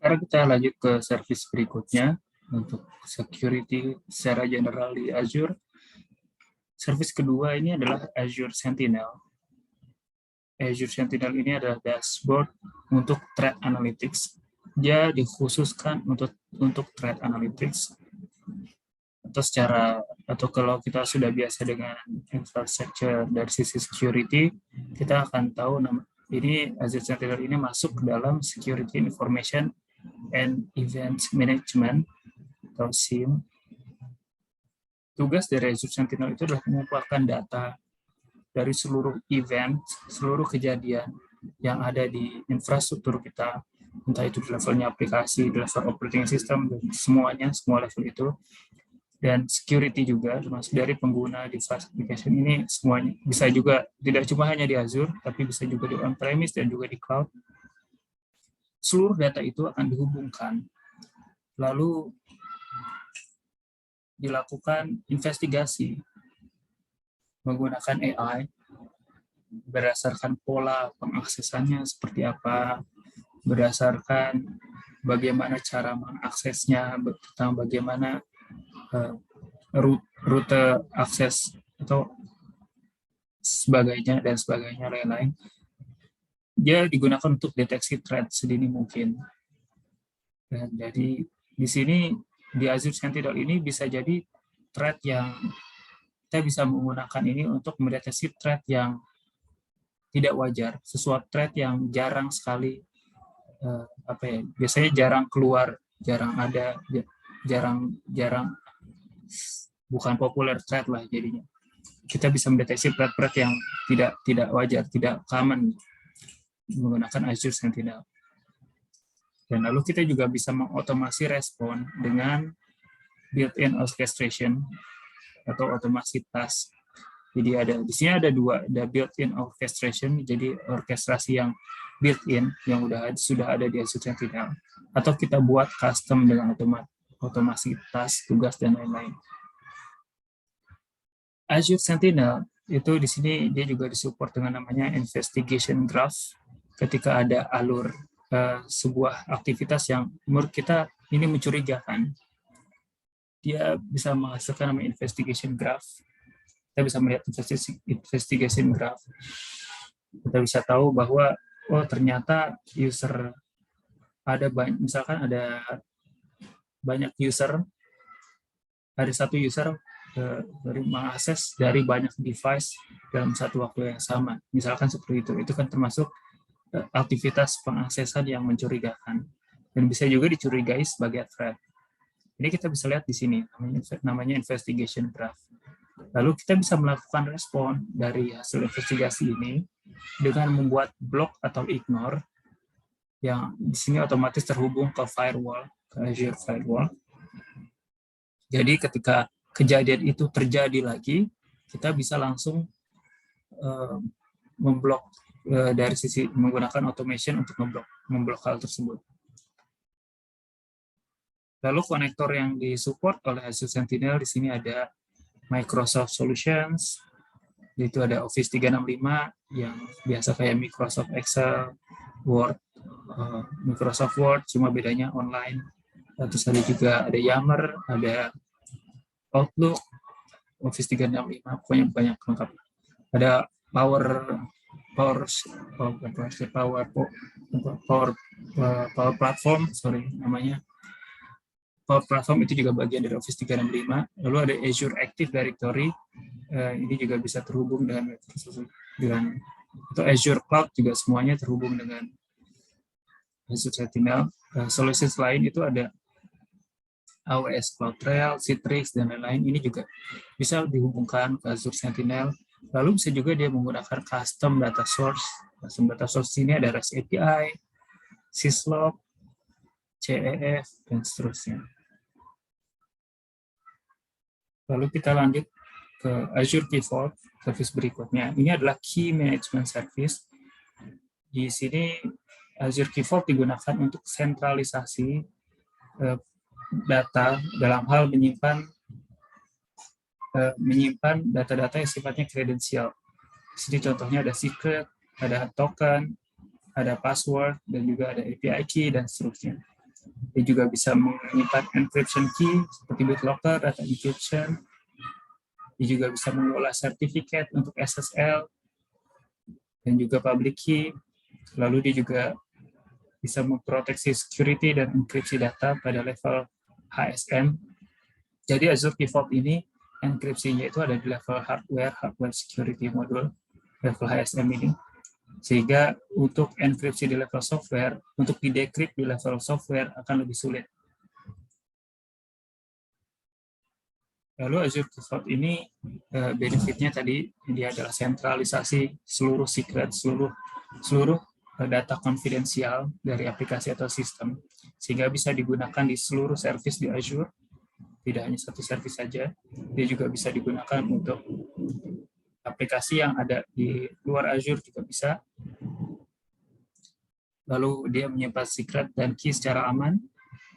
Sekarang kita lanjut ke service berikutnya untuk security secara general di Azure. Service kedua ini adalah Azure Sentinel. Azure Sentinel ini adalah dashboard untuk threat analytics. Dia dikhususkan untuk threat analytics atau kalau kita sudah biasa dengan infrastructure dari sisi security, kita akan tahu ini Azure Sentinel ini masuk ke dalam Security Information and Events Management atau SIEM. Tugas dari Azure Sentinel itu adalah mengumpulkan data dari seluruh event, seluruh kejadian yang ada di infrastruktur kita, entah itu di levelnya aplikasi, di level operating system, dan semuanya, semua level itu. Dan security juga, termasuk dari pengguna device application ini semuanya. Bisa juga, tidak cuma hanya di Azure, tapi bisa juga di on-premise dan juga di cloud. Seluruh data itu akan dihubungkan, lalu dilakukan investigasi menggunakan AI berdasarkan pola pengaksesannya seperti apa, berdasarkan bagaimana cara mengaksesnya, tentang bagaimana rute akses atau sebagainya dan sebagainya lain-lain. Dia digunakan untuk deteksi threat sedini mungkin. Dan jadi di sini di Azure Sentinel ini bisa jadi threat yang kita bisa menggunakan ini untuk mendeteksi threat yang tidak wajar, sesuatu threat yang jarang sekali biasanya jarang keluar, jarang ada, jarang bukan populer threat lah jadinya. Kita bisa mendeteksi threat yang tidak wajar, tidak common menggunakan Azure Sentinel. Dan lalu kita juga bisa mengotomasi respon dengan built-in orchestration atau otomasi task. Jadi di sini ada dua, ada built-in orchestration, jadi orkestrasi yang built-in yang sudah ada di Azure Sentinel, atau kita buat custom dengan otomasi task, tugas dan lain-lain. Azure Sentinel itu di sini dia juga disupport dengan namanya investigation graph. Ketika ada alur sebuah aktivitas yang menurut kita ini mencurigakan, dia bisa menghasilkan namanya investigation graph. Kita bisa melihat investigation graph. Kita bisa tahu bahwa ternyata user misalkan ada banyak user, ada satu user dari mengakses dari banyak device dalam satu waktu yang sama. Misalkan seperti itu kan termasuk aktivitas pengaksesan yang mencurigakan dan bisa juga dicurigai sebagai threat. Ini kita bisa lihat di sini namanya investigation graph. Lalu kita bisa melakukan respon dari hasil investigasi ini dengan membuat block atau ignore yang di sini otomatis terhubung ke firewall, ke Azure Firewall. Jadi ketika kejadian itu terjadi lagi, kita bisa langsung memblok dari sisi menggunakan automation untuk memblok hal tersebut. Lalu konektor yang disupport oleh Azure Sentinel di sini ada Microsoft Solutions, itu ada Office 365 yang biasa kayak Microsoft Excel, Word, Microsoft Word, cuma bedanya online. Terus ada juga ada Yammer, ada Outlook, Office 365, pokoknya banyak lengkap. Ada Power Platform, namanya. Power Platform itu juga bagian dari Office 365. Lalu ada Azure Active Directory, ini juga bisa terhubung dengan atau Azure Cloud juga semuanya terhubung dengan Azure Sentinel. Solutions lain itu ada AWS CloudTrail, Citrix, dan lain-lain. Ini juga bisa dihubungkan ke Azure Sentinel. Lalu bisa juga dia menggunakan custom data source. Custom data source ini ada REST API, Syslog, CEF, dan seterusnya. Lalu kita lanjut ke Azure Key Vault, service berikutnya. Ini adalah Key Management Service. Di sini Azure Key Vault digunakan untuk sentralisasi data dalam hal menyimpan data-data yang sifatnya kredensial. Di sini contohnya ada secret, ada token, ada password, dan juga ada API key, dan seterusnya. Dia juga bisa menyimpan encryption key seperti BitLocker, data encryption. Dia juga bisa mengelola sertifikat untuk SSL dan juga public key. Lalu dia juga bisa memproteksi security dan enkripsi data pada level HSM. Jadi Azure Key Vault ini enkripsinya itu ada di level hardware security module, level HSM ini. Sehingga untuk enkripsi di level software, untuk di-decrypt di level software akan lebih sulit. Lalu Azure Key Vault ini benefitnya tadi dia adalah sentralisasi seluruh secret, seluruh data konfidensial dari aplikasi atau sistem, sehingga bisa digunakan di seluruh service di Azure, tidak hanya satu service saja. Dia juga bisa digunakan untuk aplikasi yang ada di luar Azure juga bisa. Lalu dia menyimpan secret dan key secara aman.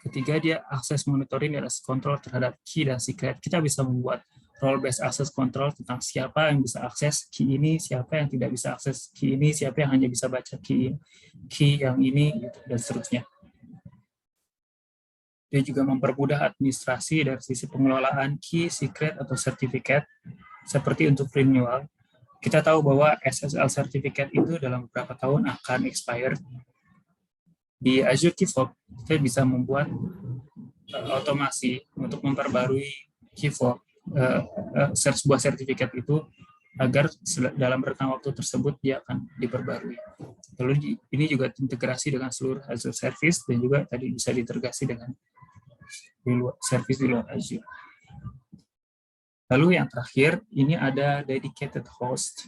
Ketiga, dia akses monitoring dan kontrol terhadap key dan secret. Kita bisa membuat role-based access control tentang siapa yang bisa akses key ini, siapa yang tidak bisa akses key ini, siapa yang hanya bisa baca key yang ini, gitu, dan seterusnya. Dia juga mempermudah administrasi dari sisi pengelolaan key, secret, atau sertifikat, seperti untuk renewal. Kita tahu bahwa SSL certificate itu dalam beberapa tahun akan expire. Di Azure Key Vault, kita bisa membuat otomasi untuk memperbarui Key Vault, sebuah sertifikat itu, agar dalam rentang waktu tersebut dia akan diperbarui. Lalu ini juga integrasi dengan seluruh Azure Service dan juga tadi bisa diintegrasi dengan service di luar Azure. Lalu yang terakhir, ini ada dedicated host.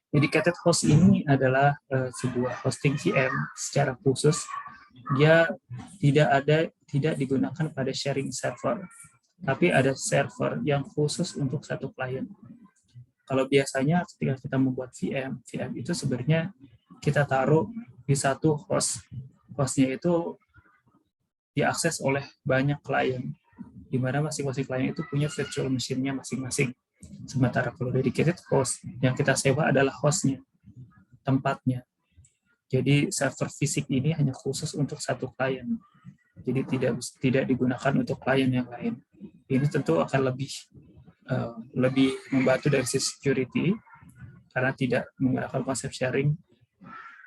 Dedicated host ini adalah sebuah hosting VM secara khusus. Dia tidak digunakan pada sharing server, tapi ada server yang khusus untuk satu klien. Kalau biasanya ketika kita membuat VM itu sebenarnya kita taruh di satu host. Hostnya itu diakses oleh banyak klien, di mana masing-masing klien itu punya virtual machine-nya masing-masing. Sementara kalau dedicated host, yang kita sewa adalah hostnya, tempatnya. Jadi server fisik ini hanya khusus untuk satu klien. Jadi tidak digunakan untuk klien yang lain. Ini tentu akan lebih membantu dari sisi security, karena tidak menggunakan konsep sharing.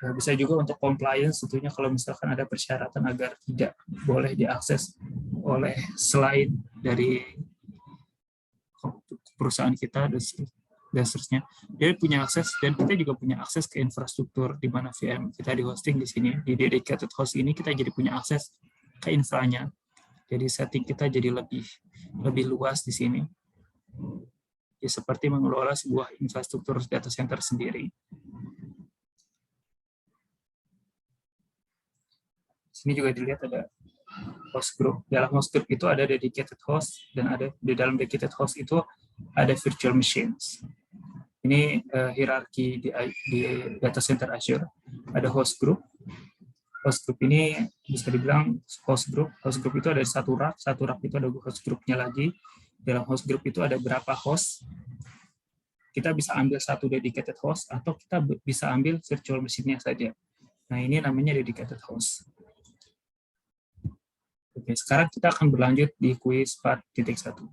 Bisa juga untuk compliance, tentunya kalau misalkan ada persyaratan agar tidak boleh diakses oleh selain dari perusahaan kita dan seterusnya. Dia punya akses, dan kita juga punya akses ke infrastruktur di mana VM kita di hosting di sini. Di dedicated host ini kita jadi punya akses ke infranya. Jadi setting kita jadi lebih luas di sini. Ya, seperti mengelola sebuah infrastruktur data center sendiri. Sini juga dilihat ada host group. Dalam host group itu ada dedicated host, dan ada di dalam dedicated host itu ada virtual machines. Ini hierarki di data center Azure. Ada host group. Host group ini bisa dibilang host group. Host group itu ada satu rak itu ada host groupnya lagi. Dalam host group itu ada berapa host. Kita bisa ambil satu dedicated host atau kita bisa ambil virtual machine-nya saja. Nah, ini namanya dedicated host. Oke, sekarang kita akan berlanjut di kuis 4.1.